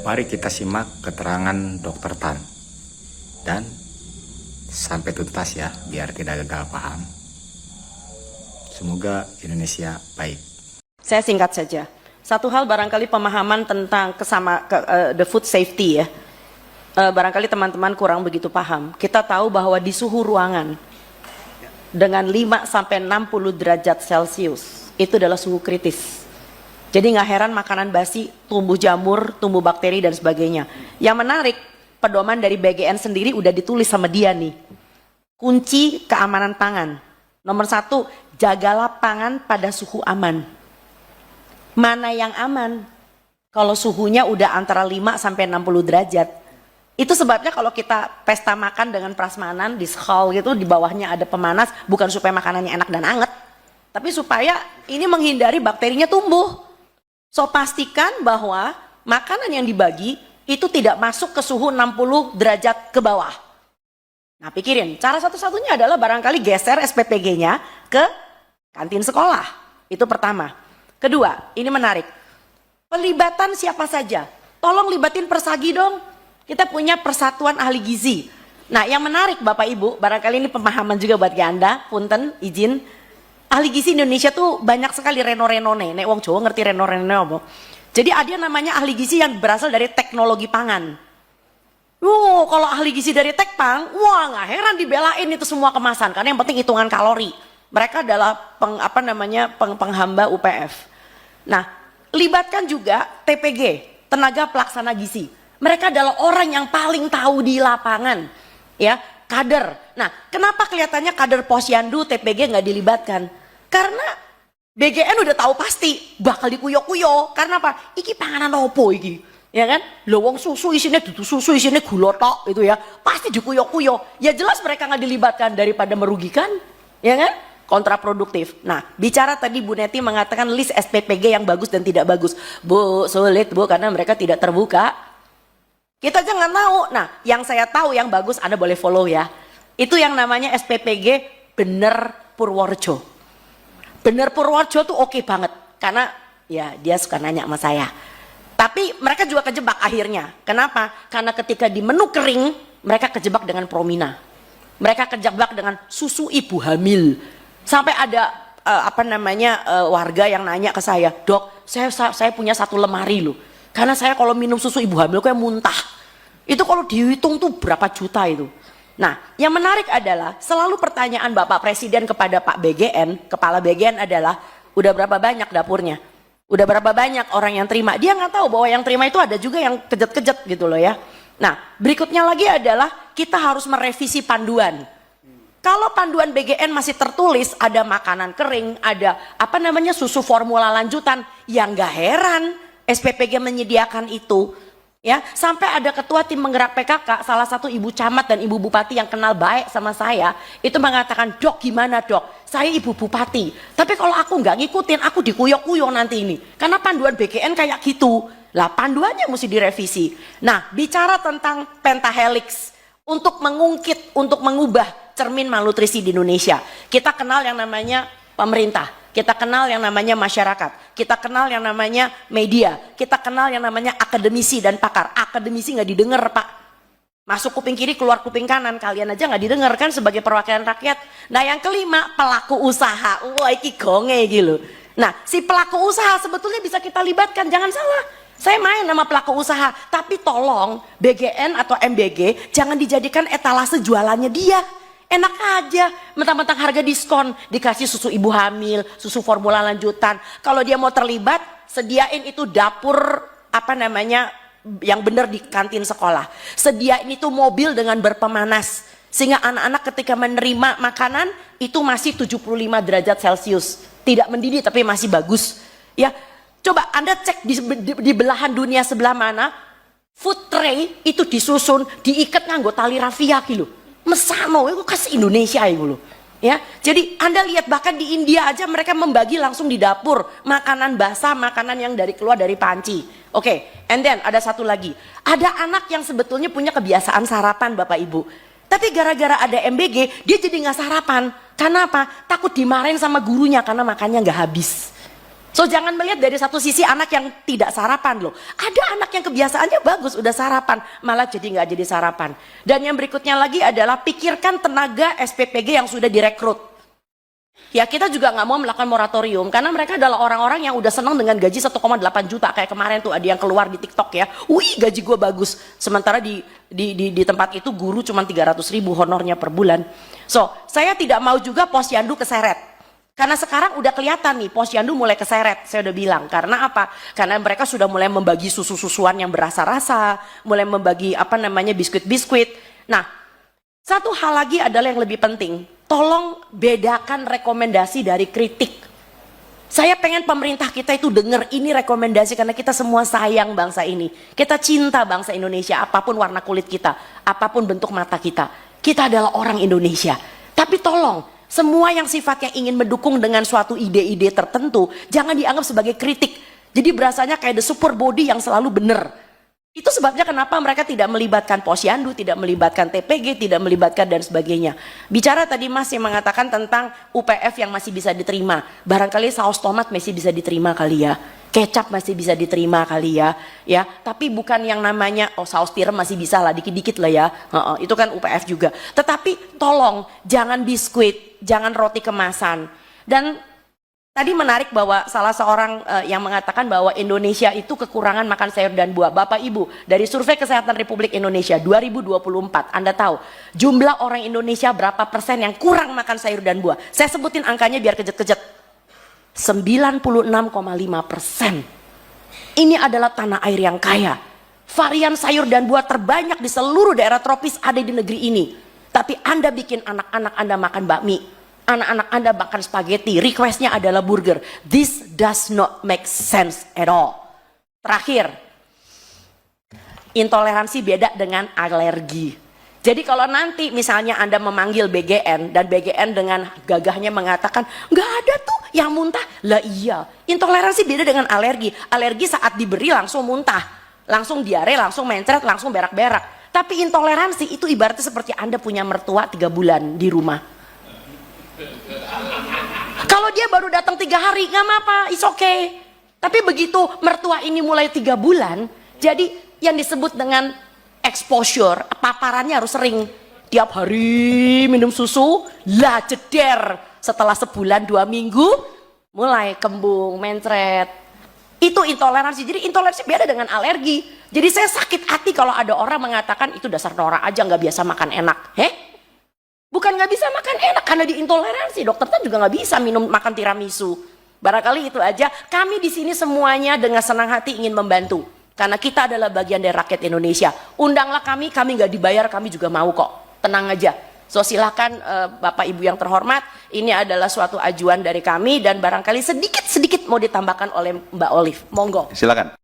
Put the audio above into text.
Mari kita simak keterangan Dr. Tan dan sampai tuntas ya, biar tidak gagal paham. Semoga Indonesia baik. Saya singkat saja. Satu hal barangkali pemahaman tentang the food safety ya. Barangkali teman-teman kurang begitu paham. Kita tahu bahwa di suhu ruangan dengan 5 sampai 60 derajat Celcius itu adalah suhu kritis. Jadi nggak heran makanan basi, tumbuh jamur, tumbuh bakteri dan sebagainya. Yang menarik, pedoman dari BGN sendiri udah ditulis sama dia nih. Kunci keamanan pangan. Nomor 1, jagalah pangan pada suhu aman. Mana yang aman? Kalau suhunya udah antara 5 sampai 60 derajat. Itu sebabnya kalau kita pesta makan dengan prasmanan di skal gitu, di bawahnya ada pemanas, bukan supaya makanannya enak dan anget, tapi supaya ini menghindari bakterinya tumbuh. So pastikan bahwa makanan yang dibagi itu tidak masuk ke suhu 60 derajat ke bawah. Nah pikirin, cara satu-satunya adalah barangkali geser SPPG-nya ke kantin sekolah. Itu pertama. Kedua, ini menarik. Pelibatan siapa saja. Tolong libatin Persagi dong. Kita punya Persatuan Ahli Gizi. Nah yang menarik Bapak Ibu, barangkali ini pemahaman juga buat Anda, punten, izin. Ahli gizi Indonesia tuh banyak sekali reno-renone. Nek wong Jawa ngerti reno-renone apa? Jadi ada namanya ahli gizi yang berasal dari teknologi pangan. Kalau ahli gizi dari tekpang, wah nggak heran dibelain itu semua kemasan. Karena yang penting hitungan kalori. Mereka adalah penghamba UPF. Nah, libatkan juga TPG, tenaga pelaksana gizi. Mereka adalah orang yang paling tahu di lapangan, ya. Kader. Nah, kenapa kelihatannya kader Posyandu TPG nggak dilibatkan? Karena BGN udah tahu pasti bakal dikuyok-kuyok. Karena apa? Iki panganan opo iki, ya kan? Lo wong susu isinya dudu susu isinya gula tok itu ya, pasti dikuyok-kuyok. Ya jelas mereka nggak dilibatkan daripada merugikan, ya kan? Kontraproduktif. Nah, bicara tadi Bu Neti mengatakan list SPPG yang bagus dan tidak bagus. Bu, sulit Bu karena mereka tidak terbuka. Kita aja nggak tahu. Nah, yang saya tahu yang bagus Anda boleh follow ya. Itu yang namanya SPPG Bener Purworejo. Bener Purworejo tuh oke banget karena ya dia suka nanya sama saya. Tapi mereka juga kejebak akhirnya. Kenapa? Karena ketika di menu kering mereka kejebak dengan Promina. Mereka kejebak dengan susu ibu hamil. Sampai ada warga yang nanya ke saya, "Dok, saya punya satu lemari loh. Karena saya kalau minum susu ibu hamil kayak muntah. Itu kalau dihitung tuh berapa juta itu." Nah, yang menarik adalah selalu pertanyaan Bapak Presiden kepada Pak BGN, Kepala BGN adalah, udah berapa banyak dapurnya? Udah berapa banyak orang yang terima? Dia nggak tahu bahwa yang terima itu ada juga yang kejet-kejet gitu loh ya. Nah, berikutnya lagi adalah kita harus merevisi panduan. Kalau panduan BGN masih tertulis ada makanan kering, ada susu formula lanjutan, yang nggak heran SPPG menyediakan itu, ya. Sampai ada ketua tim menggerak PKK, salah satu ibu camat dan ibu bupati yang kenal baik sama saya, itu mengatakan, "Dok gimana dok? Saya ibu bupati, tapi kalau aku nggak ngikutin, aku dikuyok-kuyok nanti ini." Karena panduan BGN kayak gitu. Lah panduannya mesti direvisi. Nah, bicara tentang pentahelix, untuk mengungkit, untuk mengubah cermin malnutrisi di Indonesia, kita kenal yang namanya pemerintah. Kita kenal yang namanya masyarakat, kita kenal yang namanya media, kita kenal yang namanya akademisi dan pakar. Akademisi nggak didengar Pak, masuk kuping kiri keluar kuping kanan, kalian aja nggak didengar kan sebagai perwakilan rakyat. Nah yang kelima, pelaku usaha. Wah iki gonge gitu. Nah si pelaku usaha sebetulnya bisa kita libatkan, jangan salah. Saya main sama pelaku usaha, tapi tolong BGN atau MBG jangan dijadikan etalase jualannya dia. Enak aja, mentang-mentang harga diskon, dikasih susu ibu hamil, susu formula lanjutan. Kalau dia mau terlibat, sediain itu dapur yang benar di kantin sekolah. Sediain itu mobil dengan berpemanas, sehingga anak-anak ketika menerima makanan itu masih 75 derajat Celcius. Tidak mendidih tapi masih bagus. Ya, coba Anda cek di belahan dunia sebelah mana, food tray itu disusun, diikat nganggo tali rafia gitu. Mesano, itu kasih Indonesia itu loh. Ya, jadi Anda lihat bahkan di India aja mereka membagi langsung di dapur makanan basah, makanan yang keluar dari panci. Oke, and then ada satu lagi. Ada anak yang sebetulnya punya kebiasaan sarapan Bapak Ibu. Tapi gara-gara ada MBG, dia jadi nggak sarapan. Karena apa? Takut dimarahin sama gurunya karena makannya nggak habis. So jangan melihat dari satu sisi anak yang tidak sarapan loh. Ada anak yang kebiasaannya bagus udah sarapan, malah jadi nggak jadi sarapan. Dan yang berikutnya lagi adalah pikirkan tenaga SPPG yang sudah direkrut. Ya kita juga nggak mau melakukan moratorium karena mereka adalah orang-orang yang udah senang dengan gaji 1,8 juta kayak kemarin tuh ada yang keluar di TikTok ya. Wih gaji gue bagus. Sementara di tempat itu guru cuma 300.000 honornya per bulan. So saya tidak mau juga posyandu keseret. Karena sekarang udah kelihatan nih posyandu mulai keseret, saya udah bilang. Karena apa? Karena mereka sudah mulai membagi susu-susuan yang berasa-rasa, mulai membagi biskuit-biskuit. Nah, satu hal lagi adalah yang lebih penting. Tolong bedakan rekomendasi dari kritik. Saya pengen pemerintah kita itu dengar ini rekomendasi karena kita semua sayang bangsa ini. Kita cinta bangsa Indonesia, apapun warna kulit kita, apapun bentuk mata kita. Kita adalah orang Indonesia. Tapi tolong, semua yang sifatnya ingin mendukung dengan suatu ide-ide tertentu, jangan dianggap sebagai kritik. Jadi berasanya kayak the super body yang selalu benar. Itu sebabnya kenapa mereka tidak melibatkan posyandu, tidak melibatkan TPG, tidak melibatkan dan sebagainya. Bicara tadi Mas yang mengatakan tentang UPF yang masih bisa diterima. Barangkali saus tomat masih bisa diterima kali ya. Kecap masih bisa diterima kali ya. Tapi bukan yang namanya saus tiram masih bisa lah dikit-dikit lah ya. Itu kan UPF juga. Tetapi tolong jangan biskuit, jangan roti kemasan. Dan tadi menarik bahwa salah seorang yang mengatakan bahwa Indonesia itu kekurangan makan sayur dan buah. Bapak Ibu, dari Survei Kesehatan Republik Indonesia 2024, Anda tahu jumlah orang Indonesia berapa persen yang kurang makan sayur dan buah? Saya sebutin angkanya biar kejet-kejet. 96,5%. Ini adalah tanah air yang kaya. Varian sayur dan buah terbanyak di seluruh daerah tropis ada di negeri ini. Tapi Anda bikin anak-anak Anda makan bakmi, anak-anak Anda makan spaghetti, requestnya adalah burger. This does not make sense at all. Terakhir, intoleransi beda dengan alergi. Jadi kalau nanti misalnya Anda memanggil BGN dan BGN dengan gagahnya mengatakan nggak ada tuh yang muntah, lah iya. Intoleransi beda dengan alergi. Alergi saat diberi langsung muntah, langsung diare, langsung mencret, langsung berak-berak. Tapi intoleransi itu ibaratnya seperti Anda punya mertua 3 bulan di rumah. Kalau dia baru datang 3 hari nggak apa-apa, it's okay. Tapi begitu mertua ini mulai 3 bulan, jadi yang disebut dengan exposure, paparannya harus sering. Tiap hari minum susu, lah jeder. Setelah sebulan 2 minggu, mulai kembung, mencret. Itu intoleransi. Jadi intoleransi beda dengan alergi. Jadi saya sakit hati kalau ada orang mengatakan itu dasar norak aja nggak biasa makan enak. Bukan nggak bisa makan enak karena diintoleransi. Dokter kan juga nggak bisa makan tiramisu. Barangkali itu aja. Kami di sini semuanya dengan senang hati ingin membantu. Karena kita adalah bagian dari rakyat Indonesia. Undanglah kami nggak dibayar, kami juga mau kok. Tenang aja. So silakan Bapak Ibu yang terhormat, ini adalah suatu ajuan dari kami dan barangkali sedikit-sedikit mau ditambahkan oleh Mbak Olive. Monggo. Silakan.